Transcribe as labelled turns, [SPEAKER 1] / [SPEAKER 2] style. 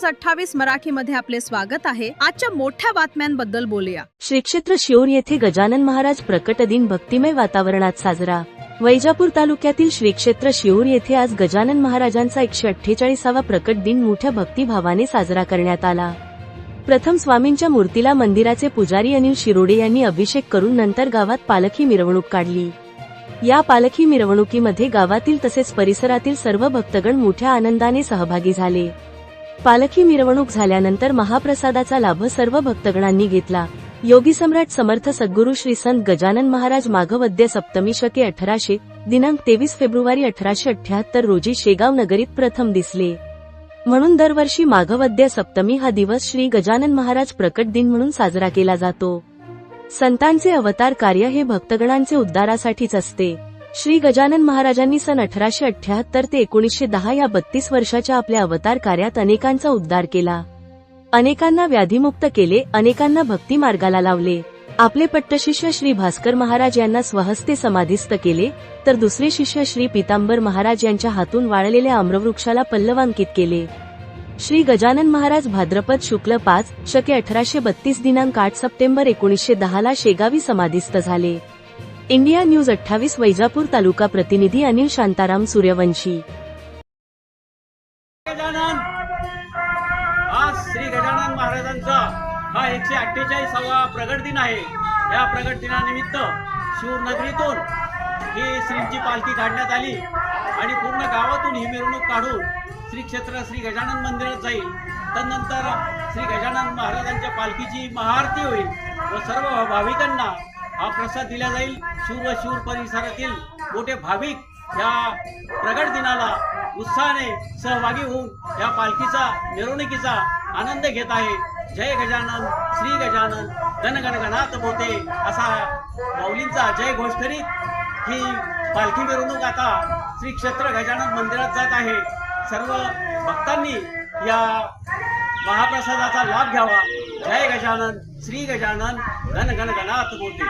[SPEAKER 1] News 28 मराठीमध्ये आपले स्वागत आहे। आजच्या मोठ्या बातम्यांबद्दल बोलूया।
[SPEAKER 2] श्री क्षेत्र शिओर येथे गजानन महाराज प्रकट दिन भक्तिमय वातावरणात साजरा। वैजापूर तालुक्यातील श्री क्षेत्र शिओर येथे आज गजानन महाराजांचा 148वा प्रकट दिन मोठ्या भक्तिभावाने साजरा करण्यात आला। प्रथम स्वामींच्या मूर्तीला मंदिराचे पुजारी अनिल शिरोडे यांनी अभिषेक करून नंतर गावात पालखी मिरवणूक काढली। या पालखी मिरवणुकीमध्ये गावातील तसेच परिसरातील सर्व भक्तगण मोठ्या आनंदाने सहभागी झाले। पालखी मिरवणूक झाल्यानंतर महाप्रसादाचा लाभ सर्व भक्तगणांनी घेतला। योगी सम्राट समर्थ सद्गुरु श्री संत गजानन महाराज माघवद्य सप्तमी शके 1800 दिनांक 23 फेब्रुवारी 1878 रोजी शेगाव नगरीत प्रथम दिसले। म्हणून दरवर्षी माघवद्य सप्तमी हा दिवस श्री गजानन महाराज प्रकट दिन म्हणून साजरा केला जातो। संतांचे अवतार कार्य हे भक्तगणांचे उद्धारासाठीच असते। श्री गजानन महाराजांनी सन 1878 ते 1910 या 32 वर्षाच्या आपल्या अवतार कार्यात अनेकांचा उद्धार केला, अनेकांना व्याधीमुक्त केले, अनेकांना भक्ती मार्गाला लावले। आपले पट्टशिष्य श्री भास्कर महाराज यांना स्वहस्ते समाधीस्थ केले, तर दुसरे शिष्य श्री पीतांबर महाराज यांच्या हातून वाळलेल्या आम्रवृक्षाला पल्लवांकित केले। श्री गजानन महाराज भाद्रपद शुक्ल 5 शके 1832 दिनांक 8 सप्टेंबर 1910 ला शेगावी समाधीस्थ झाले। इंडिया न्यूज 28 वैजापूर तालुका प्रतिनिधी अनिल शांताराम सूर्यवंशी।
[SPEAKER 3] आज श्री गजानन महाराजांचा हा 148वा प्रगट दिन आहे। या प्रगट दिनानिमित्त शिऊर नगरीतून ही श्रींची पालखी काढण्यात आली आणि पूर्ण गावातून ही मिरवणूक काढून श्री क्षेत्र श्री गजानन मंदिरात जाईल। त्यानंतर श्री गजानन महाराजांच्या पालखीची महाआरती होईल व सर्व भाविकांना हा प्रसाद दिला जाईल। शिऊर व शिऊर परिसरातील मोठे भाविक या प्रगट दिनाला उत्साहाने सहभागी होऊन या पालखीचा मिरवणुकीचा आनंद घेत आहे। जय गजानन श्री गजानन गण गण गणात बोते असा माऊलींचा जय घोष करीत ही पालखी मिरवणूक आता श्री क्षेत्र गजानन मंदिरात जात आहे। सर्व भक्तांनी या महाप्रसादाचा लाभ घ्यावा। जय गजानन श्री गजानन गण गण गणात बोते।